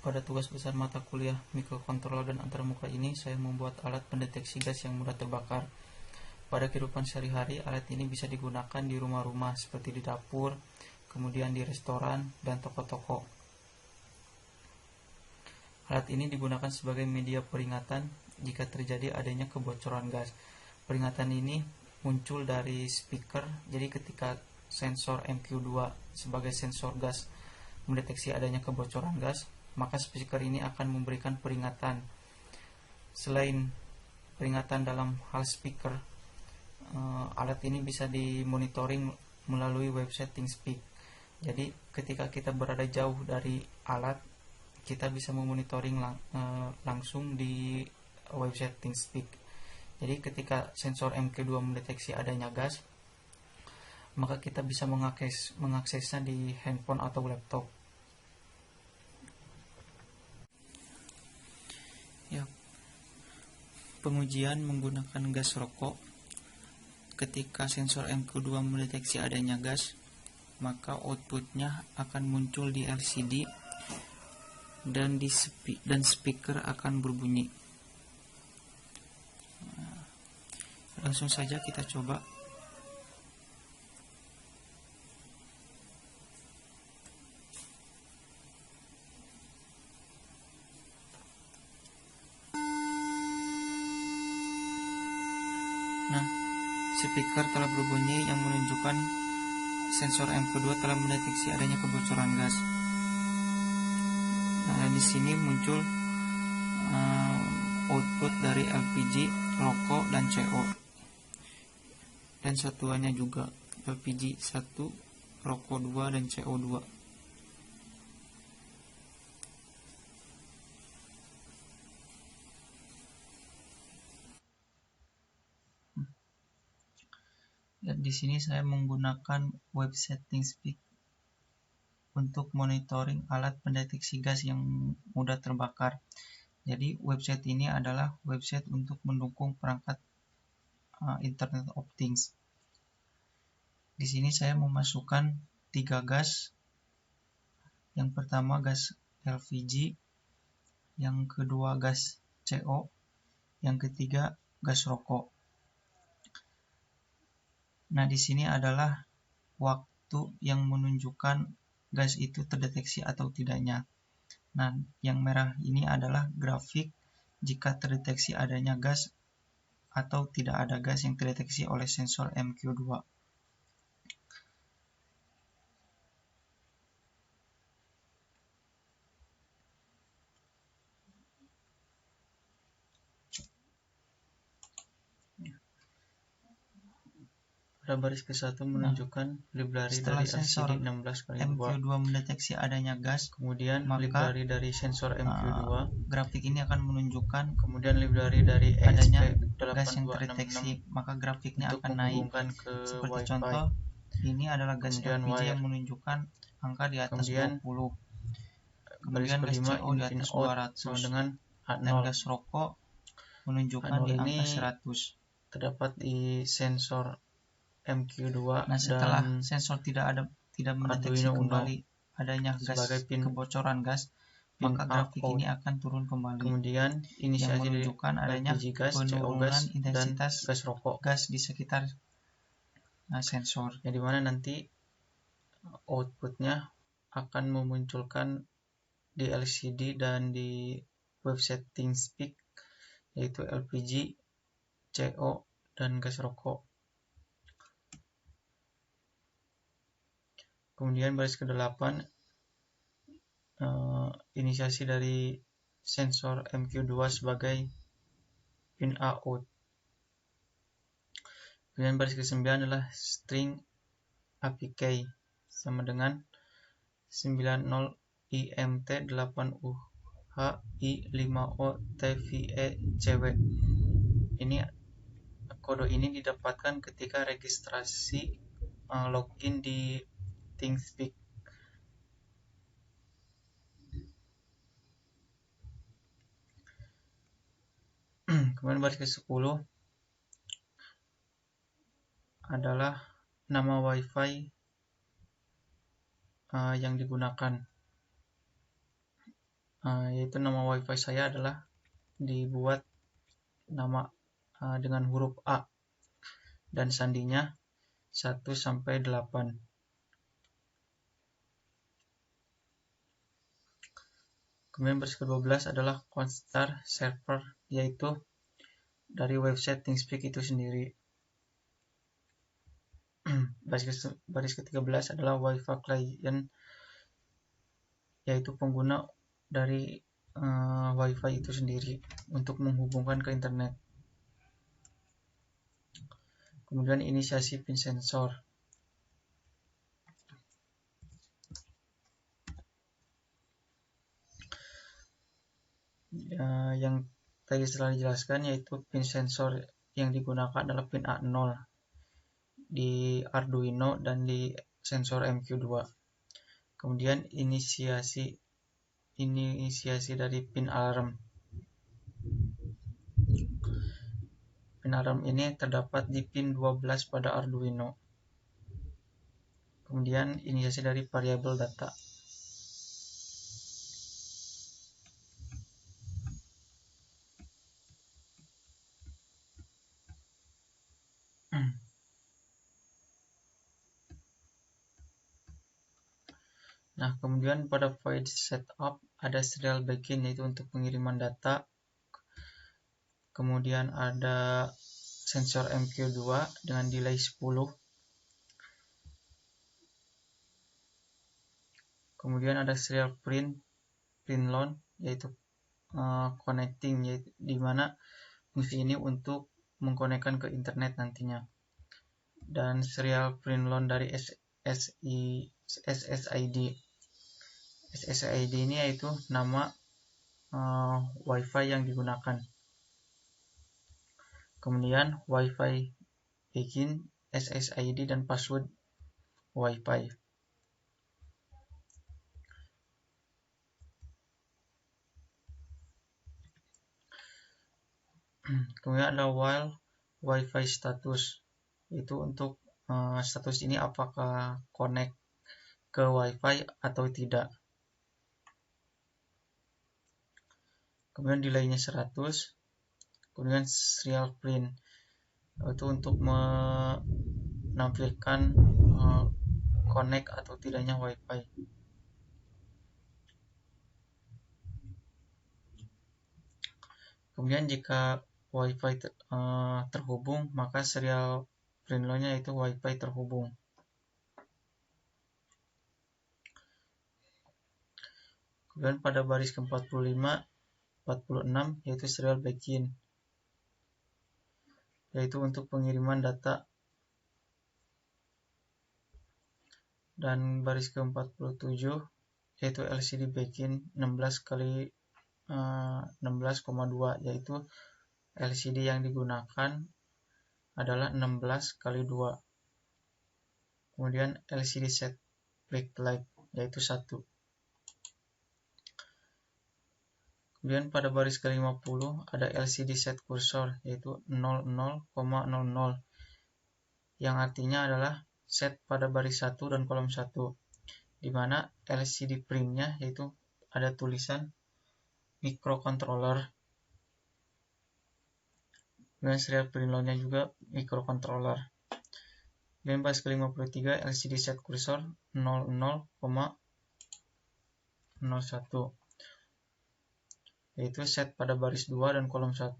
Pada tugas besar mata kuliah mikrokontroler dan antarmuka ini, saya membuat alat pendeteksi gas yang mudah terbakar. Pada kehidupan sehari-hari, alat ini bisa digunakan di rumah-rumah seperti di dapur, kemudian di restoran dan toko-toko. Alat ini digunakan sebagai media peringatan jika terjadi adanya kebocoran gas. Peringatan ini muncul dari speaker, jadi ketika sensor MQ2 sebagai sensor gas mendeteksi adanya kebocoran gas, maka speaker ini akan memberikan peringatan. Selain peringatan dalam hal speaker, alat ini bisa dimonitoring melalui website ThingSpeak. Jadi ketika kita berada jauh dari alat, kita bisa memonitoring langsung di website ThingSpeak. Jadi ketika sensor MQ2 mendeteksi adanya gas, maka kita bisa mengaksesnya di handphone atau laptop. Ya, pengujian menggunakan gas rokok. Ketika sensor MQ2 mendeteksi adanya gas, maka outputnya akan muncul di LCD dan speaker akan berbunyi. Langsung saja kita coba. Nah, speaker telah berbunyi yang menunjukkan sensor MQ2 telah mendeteksi adanya kebocoran gas. Nah, di sini muncul output dari LPG, rokok, dan CO. Dan satuannya juga LPG 1, rokok 2, dan CO2. Dan di sini saya menggunakan website ThingSpeak untuk monitoring alat pendeteksi gas yang mudah terbakar. Jadi website ini adalah website untuk mendukung perangkat Internet of Things. Di sini saya memasukkan 3 gas. Yang pertama gas LPG, yang kedua gas CO, yang ketiga gas rokok. Nah, di sini adalah waktu yang menunjukkan gas itu terdeteksi atau tidaknya. Nah, yang merah ini adalah grafik jika terdeteksi adanya gas atau tidak ada gas yang terdeteksi oleh sensor MQ2. Pada baris ke-1 menunjukkan library dari LCD 16x2. MQ2 mendeteksi adanya gas, kemudian library dari sensor MQ2. Grafik ini akan menunjukkan kemudian library dari adanya gas yang terdeteksi, maka grafiknya akan naik. Seperti Wi-Fi. Contoh, ini adalah gas LPG yang menunjukkan angka di atas 20. Kemudian gas CO di atas 200 dengan dan gas rokok menunjukkan di angka 100. Terdapat di sensor MQ2. Nah, setelah sensor tidak mendeteksi kembali adanya gas kebocoran gas, maka grafik ini akan turun kembali. Kemudian ini yang menunjukkan adanya penurunan intensitas gas di sekitar sensor. Yang dimana nanti outputnya akan memunculkan di LCD dan di website ThingSpeak, yaitu LPG, CO, dan gas rokok. Kemudian baris ke-8, inisiasi dari sensor MQ2 sebagai pin out. Kemudian baris ke-9 adalah string APK sama dengan 90IMT8UHI5OTVECW. Ini kode ini didapatkan ketika registrasi login di ThingSpeak. Kemudian baris ke-10 adalah nama Wi-Fi yang digunakan. yaitu nama wifi saya adalah dibuat nama dengan huruf A dan sandinya 1 sampai 8. Kemudian baris ke-12 adalah Constar server, yaitu dari website ThingSpeak itu sendiri. Baris ke-13 adalah Wi-Fi client, yaitu pengguna dari Wi-Fi itu sendiri untuk menghubungkan ke internet. Kemudian inisiasi pin sensor. Yang tadi setelah dijelaskan, yaitu pin sensor yang digunakan adalah pin A0 di Arduino dan di sensor MQ2. Kemudian inisiasi dari pin alarm. Pin alarm ini terdapat di pin 12 pada Arduino. Kemudian inisiasi dari variabel data. Nah, kemudian pada void setup ada serial begin, yaitu untuk pengiriman data. Kemudian ada sensor MQ2 dengan delay 10. Kemudian ada serial print load, yaitu connecting, yaitu dimana fungsi ini untuk mengkonekkan ke internet nantinya. Dan serial print load dari SSID. SSID ini yaitu nama Wi-Fi yang digunakan. Kemudian Wi-Fi begin, SSID, dan password Wi-Fi. Kemudian ada while Wi-Fi status, itu untuk status ini apakah connect ke Wi-Fi atau tidak. Kemudian delay-nya 100. Kemudian serial print, itu untuk menampilkan connect atau tidaknya Wi-Fi. Kemudian jika Wi-Fi terhubung, maka serial print load-nya itu Wi-Fi terhubung. Kemudian pada baris ke-45, 46, yaitu serial begin, yaitu untuk pengiriman data. Dan baris ke-47, yaitu LCD begin 16 kali 16,2, yaitu LCD yang digunakan adalah 16 kali 2. Kemudian LCD set backlight, yaitu 1. Kemudian pada baris ke-50 ada LCD set cursor, yaitu 00,00, yang artinya adalah set pada baris 1 dan kolom 1, di mana LCD print-nya yaitu ada tulisan microcontroller. Kemudian serial print load-nya juga microcontroller. Kemudian baris ke-53 LCD set cursor 00,01, yaitu set pada baris 2 dan kolom 1,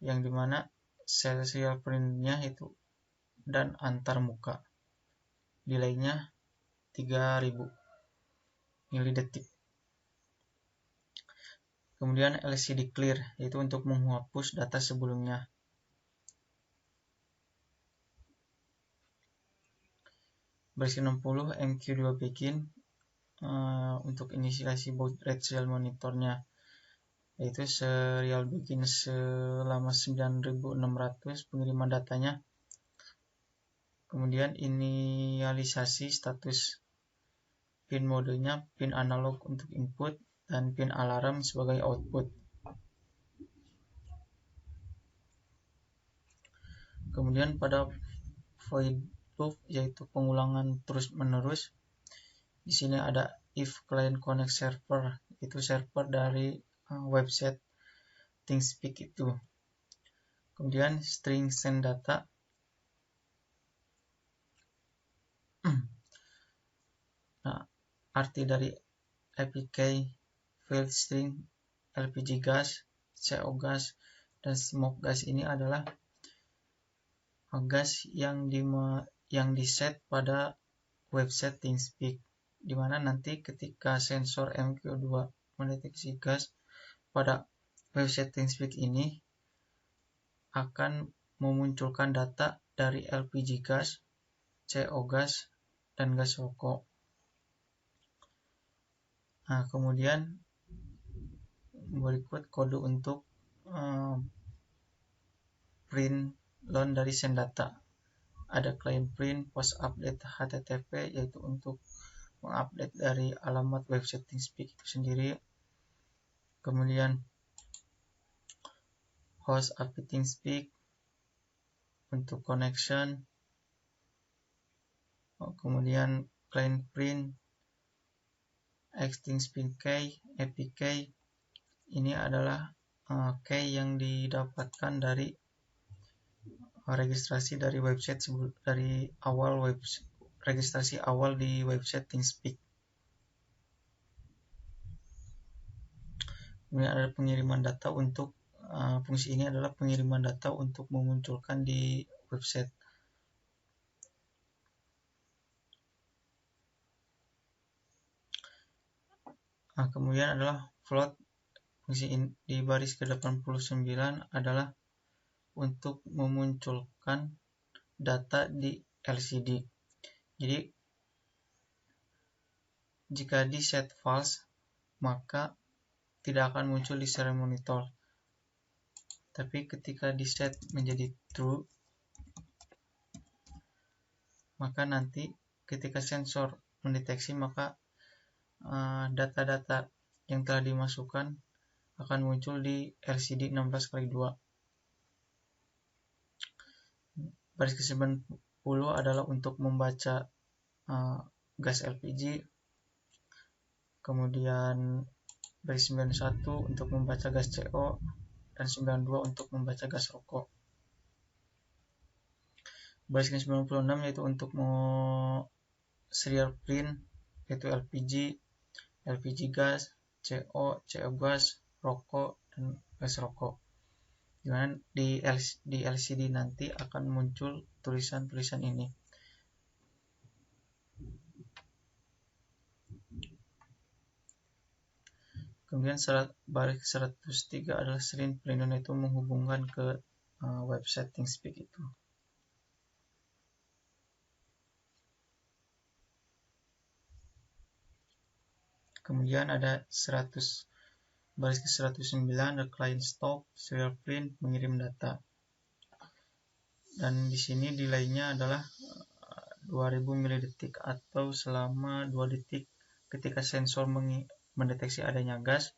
yang dimana serial print-nya itu dan antar muka. Delay-nya 3000 milidetik. Kemudian LCD clear, yaitu untuk menghapus data sebelumnya. Baris ke-60 MQ2 begin, untuk inisiasi baud rate serial monitornya, yaitu serial begin selama 9600 pengiriman datanya. Kemudian inisialisasi status pin modenya pin analog untuk input dan pin alarm sebagai output. Kemudian pada void loop, yaitu pengulangan terus-menerus, di sini ada if client connect server, itu server dari website ThingSpeak itu. Kemudian string send data. Nah, arti dari APK field string LPG gas, CO gas, dan smoke gas ini adalah gas yang di-set pada website ThingSpeak, di mana nanti ketika sensor MQ2 mendeteksi gas pada website ThingSpeak ini akan memunculkan data dari LPG gas, CO gas, dan gas rokok. Nah, kemudian berikut kode untuk print load dari send data. Ada client print, post update HTTP, yaitu untuk mengupdate dari alamat website ThingSpeak itu sendiri. Kemudian host API ThingSpeak untuk connection. Kemudian client print X ThingSpeak key, API key. Ini adalah key yang didapatkan dari registrasi dari website dari awal registrasi awal di website ThingSpeak. Kemudian ada pengiriman data untuk fungsi ini adalah pengiriman data untuk memunculkan di website. Nah, kemudian adalah float. Fungsi ini di baris ke-89 adalah untuk memunculkan data di LCD. Jadi jika di set false maka tidak akan muncul di serial monitor. Tapi ketika di set menjadi true maka nanti ketika sensor mendeteksi maka data-data yang telah dimasukkan akan muncul di LCD 16x2. Baris ke-90 adalah untuk membaca gas LPG. Kemudian baris 91 untuk membaca gas CO dan 92 untuk membaca gas rokok. Baris ke-96 yaitu untuk serial print, yaitu LPG gas, CO gas, rokok, dan gas rokok. Dimana di LCD nanti akan muncul tulisan-tulisan ini. Kemudian baris 103 adalah string pelindung, itu menghubungkan ke website ThingSpeak itu. Kemudian ada baris ke 109 ada client stop, serial print, mengirim data. Dan di sini delaynya adalah 2000 ml atau selama 2 detik ketika sensor mendeteksi adanya gas,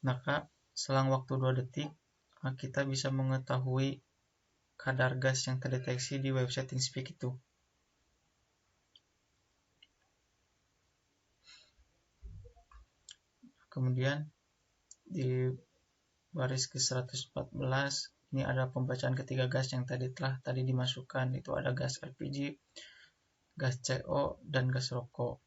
maka selang waktu 2 detik kita bisa mengetahui kadar gas yang terdeteksi di website ThingSpeak itu. Kemudian di baris ke-114 ini ada pembacaan ketiga gas yang tadi dimasukkan, itu ada gas LPG, gas CO, dan gas rokok.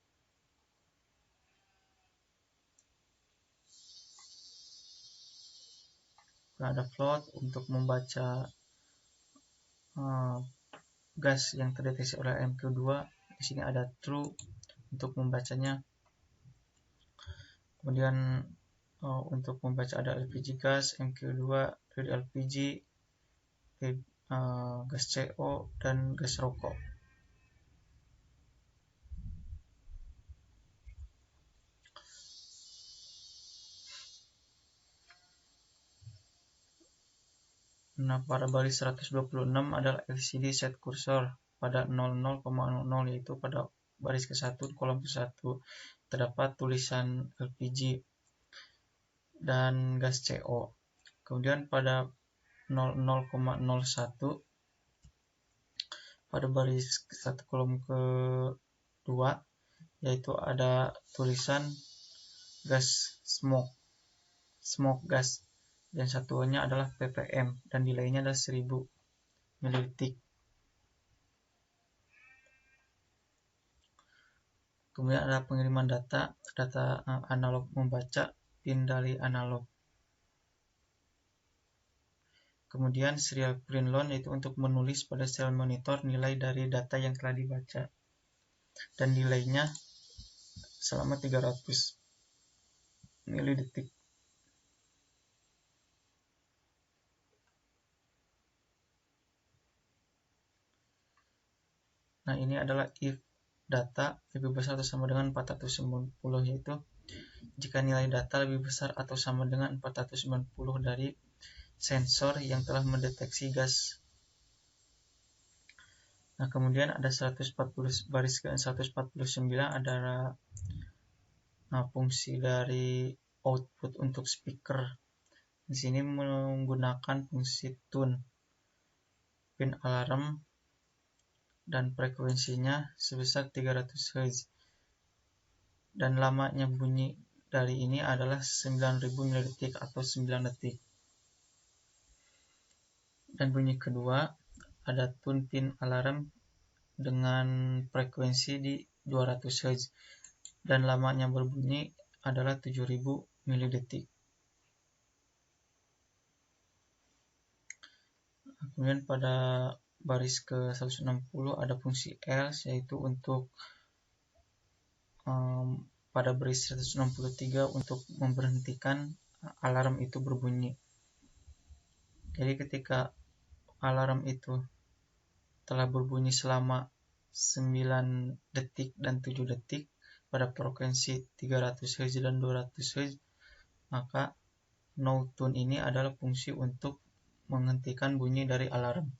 Ada float untuk membaca gas yang terdeteksi oleh MQ2. Di sini ada true untuk membacanya. Kemudian untuk membaca ada LPG gas, MQ2, read LPG, gas CO, dan gas rokok. Nah, pada baris 126 adalah LCD set cursor pada 00,00, yaitu pada baris ke-1 kolom ke-1 terdapat tulisan LPG dan gas CO. Kemudian pada 00,01 pada baris ke-1 kolom ke-2 yaitu ada tulisan gas smoke gas, dan satuannya adalah ppm, dan delaynya adalah 1000 ml. Kemudian ada pengiriman data analog membaca pin dari analog. Kemudian serial print load, yaitu untuk menulis pada serial monitor nilai dari data yang telah dibaca, dan delaynya selama 300 milidetik. Nah, ini adalah if data lebih besar atau sama dengan 490, yaitu jika nilai data lebih besar atau sama dengan 490 dari sensor yang telah mendeteksi gas. Nah, kemudian ada 149 adalah fungsi dari output untuk speaker. Di sini menggunakan fungsi tune pin alarm dan frekuensinya sebesar 300 Hz. Dan lamanya bunyi dari ini adalah 9000 ml atau 9 detik. Dan bunyi kedua ada tune pin alarm dengan frekuensi di 200 Hz, dan lamanya berbunyi adalah 7000 ml. Kemudian pada baris ke 160 ada fungsi else, yaitu untuk pada baris 163 untuk memberhentikan alarm itu berbunyi. Jadi ketika alarm itu telah berbunyi selama 9 detik dan 7 detik pada frekuensi 300 Hz dan 200 Hz, maka no tune ini adalah fungsi untuk menghentikan bunyi dari alarm.